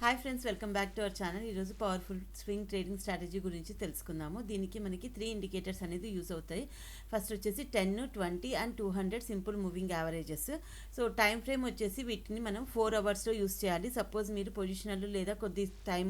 Hi friends, welcome back to our channel. ఈరోజు powerful swing trading strategy గురించి తెలుసుకుందాము. దీనికి మనకి 3 ఇండికేటర్స్ అనేది యూజ్ అవుతాయి. ఫస్ట్ వచ్చేసి 10, 20 and 200 simple moving averages. So time frame వచ్చేసి వీటిని మనం 4 అవర్స్లో యూజ్ చేయాలి. సపోజ్ మీరు పొజిషనల్ లేదా కొద్ది టైం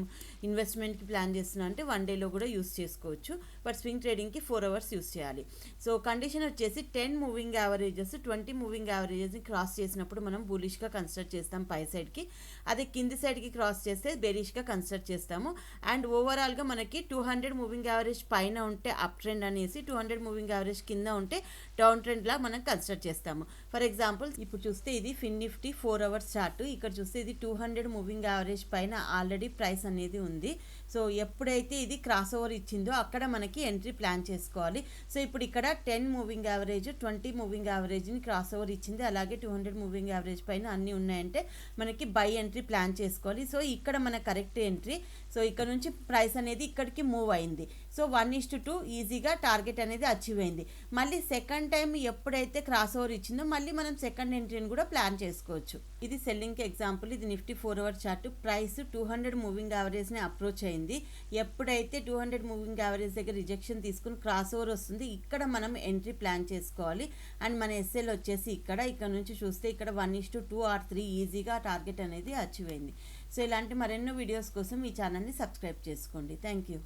ఇన్వెస్ట్మెంట్కి ప్లాన్ చేస్తున్నా అంటే 1 డేలో కూడా యూజ్ చేసుకోవచ్చు. బట్ స్వింగ్ ట్రేడింగ్కి 4 అవర్స్ యూజ్ చేయాలి. సో కండిషన్ వచ్చేసి 10 మూవింగ్ యావరేజెస్ 20 మూవింగ్ యావరేజెస్ని క్రాస్ చేసినప్పుడు మనం బులిష్గా కన్సిడర్ చేస్తాం పై సైడ్కి. అదే కింది సైడ్కి క్రాస్ చేస్తే బేరిష్గా కన్సిడర్ చేస్తాము. అండ్ ఓవరాల్గా మనకి 200 మూవింగ్ యావరేజ్ పైన ఉంటే అప్ ట్రెండ్ అనేసి, 200 మూవింగ్ యావరేజ్ కింద ఉంటే డౌన్ ట్రెండ్లా మనం కన్సిడర్ చేస్తాము. ఫర్ ఎగ్జాంపుల్ ఇప్పుడు చూస్తే ఇది ఫిన్ నిఫ్టీ 4 అవర్స్ చార్ట్. ఇక్కడ చూస్తే ఇది 200 మూవింగ్ యావరేజ్ పైన ఆల్రెడీ ప్రైస్ అనేది ఉంది. సో ఎప్పుడైతే ఇది క్రాస్ ఓవర్ ఇచ్చిందో అక్కడ మనకి ఎంట్రీ ప్లాన్ చేసుకోవాలి. సో ఇప్పుడు ఇక్కడ 10 మూవింగ్ యావరేజ్ 20 మూవింగ్ యావరేజ్ని క్రాస్ ఓవర్ ఇచ్చింది. అలాగే 200 మూవింగ్ యావరేజ్ పైన అన్నీ ఉన్నాయంటే మనకి బై ఎంట్రీ ప్లాన్ చేసుకోవాలి. సో ఇక్కడ మన కరెక్ట్ ఎంట్రీ. సో ఇక్కడ నుంచి ప్రైస్ అనేది ఇక్కడికి మూవ్ అయింది. సో 1:2 ఈజీగా టార్గెట్ అనేది అచీవ్ అయింది. మళ్ళీ సెకండ్ టైం ఎప్పుడైతే క్రాస్ ఓవర్ ఇచ్చిందో మళ్ళీ మనం సెకండ్ ఎంట్రీని కూడా ప్లాన్ చేసుకోవచ్చు. ఇది సెల్లింగ్కి ఎగ్జాంపుల్. ఇది Nifty 4 hour chart. Price 200 moving యావరేజ్ని అప్రోచ్ అయింది. ఎప్పుడైతే 200 మూవింగ్ యావరేజ్ దగ్గర రిజెక్షన్ తీసుకుని క్రాస్ ఓవర్ వస్తుంది, ఇక్కడ మనం ఎంట్రీ ప్లాన్ చేసుకోవాలి. అండ్ మన ఎస్ఎల్ వచ్చేసి ఇక్కడ నుంచి చూస్తే ఇక్కడ 1:2 ఆర్ 3 ఈజీగా టార్గెట్ అనేది అచీవ్ అయింది. సో ఇలాంటి మరెన్నో వీడియోస్ కోసం ఈ ఛానల్ని సబ్స్క్రైబ్ చేసుకోండి. Thank you.